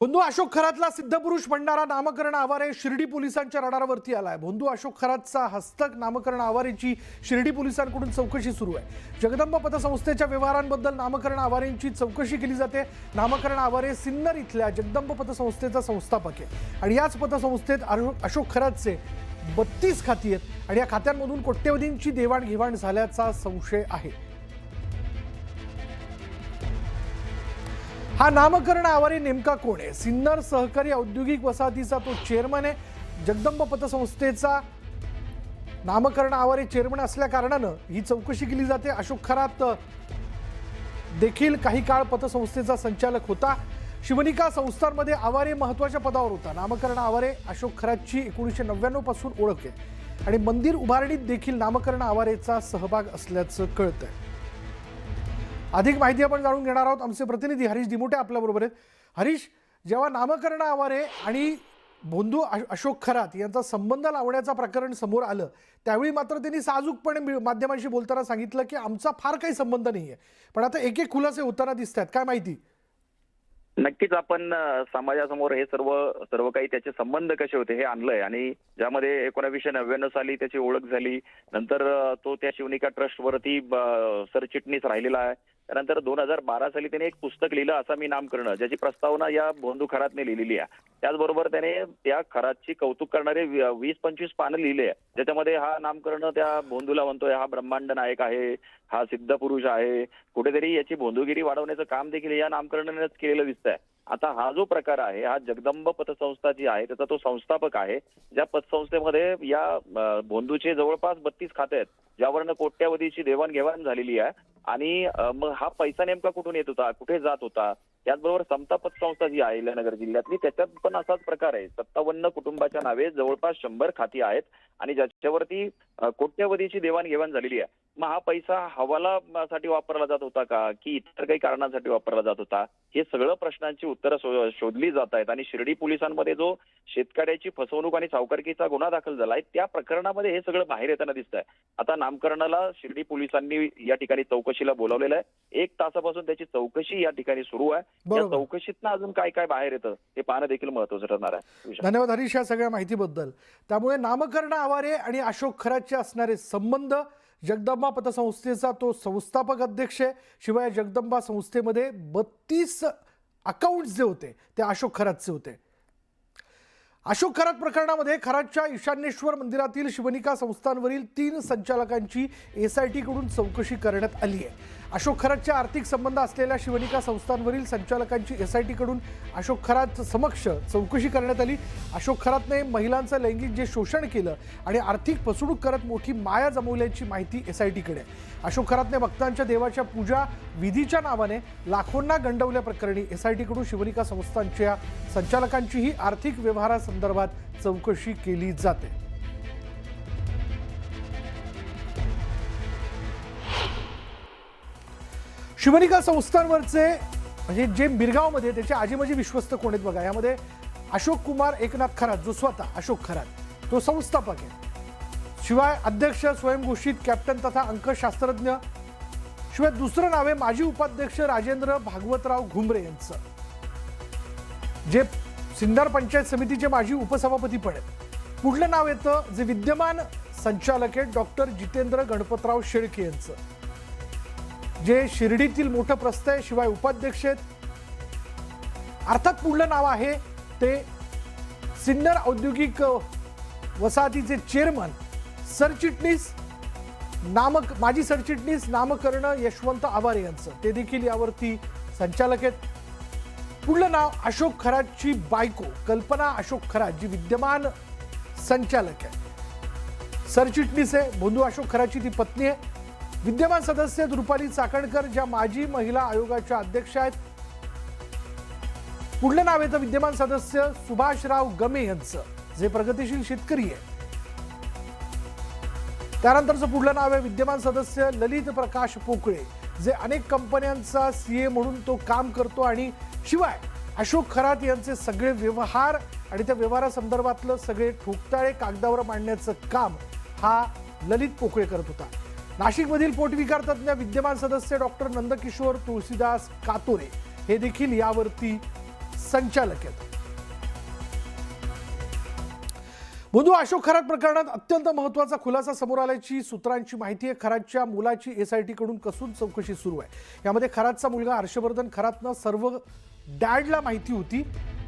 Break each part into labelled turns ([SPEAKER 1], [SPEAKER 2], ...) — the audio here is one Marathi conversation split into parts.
[SPEAKER 1] भोंदू अशोक खरातला सिद्धपुरुष म्हणणारा नामकरण आवारे शिर्डी पोलिसांच्या रडारवरती आलाय। भोंदू अशोक खरातचा हस्तक नामकरण आवारेची शिर्डी पोलिसांकडून चौकशी सुरू आहे। जगदंब पतसंस्थेच्या व्यवहारांबद्दल नामकरण आवारेंची चौकशी केली जाते। नामकरण आवारे सिन्नर इथल्या जगदंब पतसंस्थेचा संस्थापक आहे आणि याच पतसंस्थेत अशोक खरातचे 32 खाती आहेत आणि या खात्यांमधून कोट्यवधींची देवाणघेवाण झाल्याचा संशय आहे। हा नामकरण आवारे नेमका कोण आहे? सिन्नर सहकारी औद्योगिक वसाहतीचा तो चेअरमन आहे। जगदंब पतसंस्थेचा नामकरण आवारे चेअरमन असल्या कारणानं ही चौकशी केली जाते। अशोक खरात देखील काही काळ पतसंस्थेचा संचालक होता। शिवनिका संस्थांमध्ये आवारे महत्त्वाच्या पदावर होता। नामकरण आवारे अशोक खरातची 1999 पासून ओळख आहे आणि मंदिर उभारणीत देखील नामकरण आवारेचा सहभाग असल्याचं कळतंय। अधिक माहिती आपण जाणून घेणार आहोत। आमचे प्रतिनिधी हरीश दिमोटे आपल्या बरोबर आहेत। हरीश, जेव्हा नामकरण आवारे आणि भोंदू अशोक खरात यांचा संबंध लावण्याचा प्रकरण समोर आलं त्यावेळी मात्र त्यांनी साजूकपणे माध्यमांशी बोलताना सांगितलं की आमचा फार काही संबंध नाहीये, पण आता एक एक खुलासे होताना दिसतात। काय माहिती?
[SPEAKER 2] नक्कीच आपण समाजासमोर हे सर्व काही त्याचे संबंध कसे होते हे आणलंय आणि ज्यामध्ये 1999 साली त्याची ओळख झाली। नंतर तो त्या शिवनिका ट्रस्ट वरती सरचिटणीस राहिलेला आहे। त्यानंतर 2012 साली त्याने एक पुस्तक लिहिलं, असा मी नामकरण, ज्याची प्रस्तावना या भोंदू खरातने लिहिलेली आहे। त्याचबरोबर त्याने त्या खरातची कौतुक करणारे 20-25 पानं लिहिले आहे, ज्याच्यामध्ये हा नामकरण त्या भोंदूला म्हणतोय हा ब्रह्मांड नायक आहे, हा सिद्ध पुरुष आहे। कुठेतरी याची भोंदूगिरी वाढवण्याचं काम देखील या नामकरणानेच केलेलं दिसतंय। आता हा जो प्रकार आहे हा जगदंब पतसंस्था जी आहे त्याचा तो संस्थापक आहे। ज्या पतसंस्थेमध्ये या भोंदूचे जवळपास 32 खाते आहेत, ज्यावरनं कोट्यावधीची देवाणघेवाण झालेली आहे। आणि मग हा पैसा नेमका कुठून येत होता, कुठे जात होता? त्याचबरोबर समता पतसंस्था जी आहे अहिल्यानगर जिल्ह्यातली, त्याच्यात पण असाच प्रकार आहे। 57 कुटुंबाच्या नावे जवळपास 100 खाती आहेत आणि ज्याच्यावरती कोट्यवधीची देवाणघेवाण झालेली आहे। मग हा पैसा हवालासाठी वापरला जात होता का, की इतर काही कारणांसाठी वापरला जात होता? हे सगळं प्रश्नांची उत्तरं शोधली जात आहेत आणि शिर्डी पोलिसांमध्ये जो शेतकऱ्याची फसवणूक आणि सावकारकीचा गुन्हा दाखल झालाय त्या प्रकरणामध्ये हे सगळं बाहेर येताना दिसतंय। आता नामकरणाला शिर्डी पोलिसांनी या ठिकाणी चौकशीला बोलावलेलं आहे। 1 तासापासून त्याची चौकशी या ठिकाणी सुरू आहे। या चौकशीतनं अजून काय काय बाहेर येतं हे पाहणं देखील महत्त्वाचं ठरणार आहे।
[SPEAKER 1] धन्यवाद हरीश या सगळ्या माहितीबद्दल। त्यामुळे नामकरण आवारे आणि अशोक खरातचे असणारे संबंध, जगदंबा पतसंस्थेचा तो संस्थापक अध्यक्ष आहे, शिवाय जगदंबा संस्थेमध्ये 32 अकाउंट्स जे होते ते अशोक खरातचे होते। अशोक खरात प्रकरणामध्ये खरातच्या ईशान्येश्वर मंदिरातील शिवनिका संस्थांवरील 3 संचालकांची SIT कडून चौकशी करण्यात आली आहे। अशोक खरातच्या आर्थिक संबंध असलेल्या शिवनिका संस्थांवरील संचालकांची SIT कडून अशोक खरात समक्ष चौकशी करण्यात आली। अशोक खरातने महिलांचं लैंगिक जे शोषण केलं आणि आर्थिक फसवणूक करत मोठी माया जमवल्याची माहिती SIT कडे आहे। अशोक खरातने भक्तांच्या देवाच्या पूजा विधीच्या नावाने लाखोंना गंडवल्याप्रकरणी SIT कडून शिवनिका संस्थांच्या संचालकांचीही आर्थिक व्यवहारासंदर्भात चौकशी केली जाते। शिवनिका संस्थांवरचे म्हणजे जे बिरगावमध्ये त्याचे आजीमाजी विश्वस्त कोण आहेत बघा। यामध्ये अशोक कुमार एकनाथ खरात जो स्वतः अशोक खरात तो संस्थापक आहे, शिवाय अध्यक्ष, स्वयंघोषित कॅप्टन तथा अंकशास्त्रज्ञ, शिवाय दुसरं नाव आहे माजी उपाध्यक्ष राजेंद्र भागवतराव घुमरे यांचं, जे सिन्नर पंचायत समितीचे माजी उपसभापती पण आहेत। पुढलं नाव येतं जे विद्यमान संचालक आहेत डॉक्टर जितेंद्र गणपतराव शेळके यांचं, जे शिर्डीतील मोठं प्रस्थ आहे, शिवाय उपाध्यक्ष आहेत। अर्थात पुढलं नाव आहे ते सिन्नर औद्योगिक वसाहतीचे चेअरमन, सरचिटणीस माजी सरचिटणीस नामकरण यशवंत आवारे यांचं, ते देखील यावरती संचालक आहेत। पुढलं नाव अशोक खरातची बायको कल्पना अशोक खरात, जी विद्यमान संचालक आहे, सरचिटणीस आहे। भोंदू अशोक खरातची ती पत्नी आहे। विद्यमान सदस्य रुपाली चाकणकर, ज्या माजी महिला आयोगाच्या अध्यक्ष आहेत। पुढलं नाव येतं विद्यमान सदस्य सुभाषराव गमे यांचं, जे प्रगतिशील शेतकरी आहे। त्यानंतरचं पुढलं नाव आहे विद्यमान सदस्य ललित प्रकाश पोकळे, जे अनेक कंपन्यांचा CA म्हणून तो काम करतो आणि शिवाय अशोक खरात यांचे सगळे व्यवहार आणि त्या व्यवहारासंदर्भातलं सगळे ठोकताळे कागदावर मांडण्याचं काम हा ललित पोकळे करत होता। नाशिकमधील पोटविकार तज्ञ विद्यमान सदस्य डॉक्टर नंदकिशोर तुळशीदास कातोरे हे देखील यावरती संचालक आहेत. बंधू, अशोक खरात प्रकरणात अत्यंत महत्त्वाचा खुलासा समोर आल्याची सूत्रांची माहिती आहे. खरातच्या मुलाची SIT कडून कसून चौकशी सुरू आहे. यामध्ये खरातचा मुलगा हर्षवर्धन खरातनं सर्व डॅडला माहिती होती,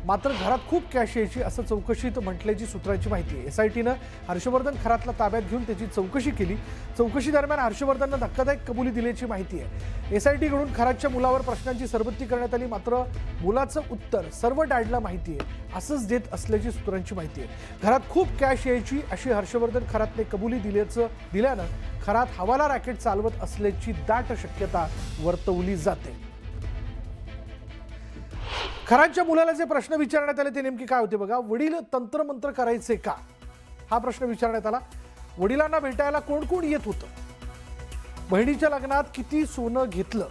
[SPEAKER 1] मात्र घरात खूप कॅश यायची असं चौकशीत म्हटल्याची सूत्रांची माहिती आहे. SITनं हर्षवर्धन खरातला ताब्यात घेऊन त्याची चौकशी केली. चौकशी दरम्यान हर्षवर्धननं धक्कादायक कबुली दिल्याची माहिती आहे. SIT कडून खरातच्या मुलावर प्रश्नांची सरबत्ती करण्यात आली, मात्र मुलाचं उत्तर सर्व डॅडला माहिती आहे असंच देत असल्याची सूत्रांची माहिती आहे. घरात खूप कॅश यायची अशी हर्षवर्धन खरातने कबुली दिल्यानं खरात हवाला रॅकेट चालवत असल्याची दाट शक्यता वर्तवली जाते. खरातच्या मुलाला जे प्रश्न विचारण्यात आले ते नेमके काय होते बघा. वडील तंत्रमंत्र करायचे का, हा प्रश्न विचारण्यात आला. वडिलांना भेटायला कोण कोण येत होतं, बहिणीच्या लग्नात किती सोनं घेतलं,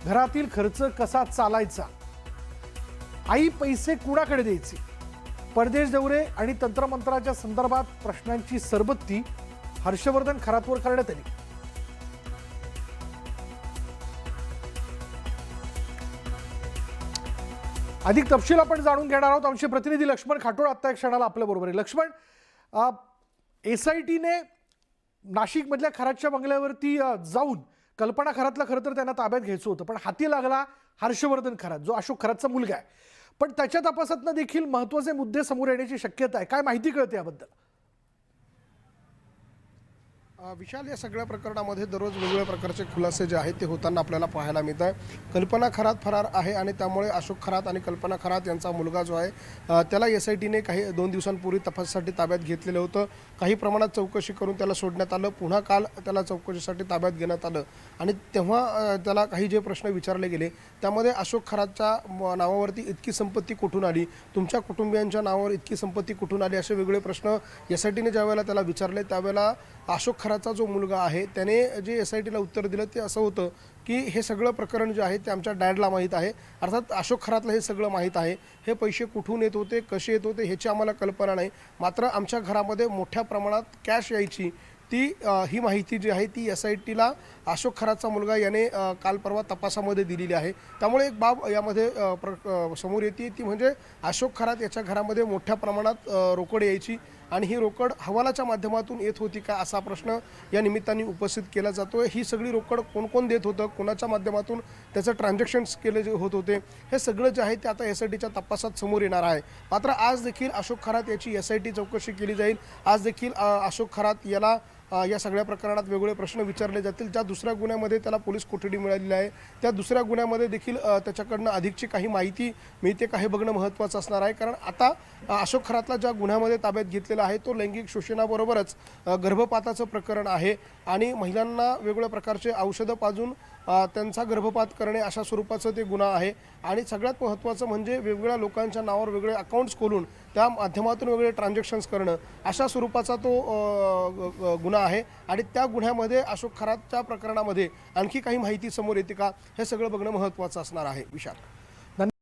[SPEAKER 1] घरातील खर्च कसा चालायचा, आई पैसे कुणाकडे द्यायचे, परदेश दौरे आणि तंत्रमंत्राच्या संदर्भात प्रश्नांची सरबत्ती हर्षवर्धन खरातवर करण्यात आली. अधिक तपशील आपण जाणून घेणार आहोत. आमचे प्रतिनिधी लक्ष्मण खाटोळ आता एक क्षणाला आपल्या बरोबर आहे. लक्ष्मण, SITने नाशिकमधल्या खरातच्या बंगल्यावरती जाऊन कल्पना खरातला खरं तर त्यांना ताब्यात घ्यायचं होतं, पण हाती लागला हर्षवर्धन खरात, जो अशोक खरातचा मुलगा आहे. पण त्याच्या तपासातनं देखील महत्त्वाचे मुद्दे समोर येण्याची शक्यता आहे. काय माहिती कळते याबद्दल?
[SPEAKER 3] विशाल, या सगळ्या प्रकरणामध्ये दररोज वेगवेगळ्या प्रकारचे खुलासे जे आहेत ते होताना आपल्याला पाहायला मिळत आहे. कल्पना खरात फरार आहे आणि त्यामुळे अशोक खरात आणि कल्पना खरात यांचा मुलगा जो आहे त्याला SITने काही 2 दिवसांपूर्वी तपासासाठी ताब्यात घेतलेलं होतं. काही प्रमाणात चौकशी करून त्याला सोडण्यात आलं. पुन्हा काल त्याला चौकशीसाठी ताब्यात घेण्यात आलं आणि तेव्हा त्याला काही जे प्रश्न विचारले गेले त्यामध्ये अशोक खरातच्या नावावरती इतकी संपत्ती कुठून आली, तुमच्या कुटुंबियांच्या नावावर इतकी संपत्ती कुठून आली, असे वेगळे प्रश्न SITने ज्यावेळेला त्याला विचारले त्यावेळेला अशोक खरातचा जो मुलगा आहे त्याने जे SITला उत्तर दिलं ते असं होतं की हे सगळं प्रकरण जे आहे ते आमच्या डॅडला माहीत आहे. अर्थात अशोक खरातला हे सगळं माहीत आहे. हे पैसे कुठून येत होते, कसे येत होते ह्याची आम्हाला कल्पना नाही, मात्र आमच्या घरामध्ये मोठ्या प्रमाणात कॅश यायची ही माहिती जी आहे ती SITला अशोक खरातचा मुलगा याने काल परवा तपासामध्ये दिलेली आहे. त्यामुळे एक बाब यामध्ये समोर येते ती म्हणजे अशोक खरात याच्या घरामध्ये मोठ्या प्रमाणात रोकड यायची आणि ही रोकड हवालाच्या माध्यमातून येत होती का असा प्रश्न या निमित्ताने उपस्थित केला जातो. ही सगळी रोकड कोण कोण देत होतं, कोणाच्या माध्यमातून त्याचं ट्रान्झॅक्शन्स केले जे होत होते, हे सगळं जे आहे ते आता SITच्या तपासात समोर येणार आहे. मात्र आज देखील अशोक खरात याची SIT चौकशी केली जाईल. आज देखील अशोक खरात याला या सगळ्या प्रकरणात वेगवेगळे प्रश्न विचारले जातील. ज्या दुसऱ्या गुन्ह्यामध्ये त्याला पोलीस कोठडी मिळालेली आहे त्या दुसऱ्या गुन्ह्यामध्ये देखील त्याच्याकडनं अधिकची काही माहिती मिळते का हे बघणं महत्त्वाचं असणार आहे. कारण आता अशोक खरातला ज्या गुन्ह्यामध्ये ताब्यात घेतलेला आहे तो लैंगिक शोषणाबरोबरच गर्भपाताचं प्रकरण आहे आणि महिलांना वेगवेगळ्या प्रकारचे औषधं पाजून त्यांचा गर्भपात करणे अशा स्वरूपाचं ते गुन्हा आहे. आणि सगळ्यात महत्त्वाचं म्हणजे वेगवेगळ्या लोकांच्या नावावर वेगळे अकाउंट्स खोलून त्या माध्यमातून वेगळे ट्रान्झॅक्शन्स करणं अशा स्वरूपाचा तो गुन्हा आहे. आणि त्या गुन्ह्यामध्ये अशोक खरातच्या प्रकरणामध्ये आणखी काही माहिती समोर येते का हे सगळं बघणं महत्त्वाचं असणार आहे. विशाल.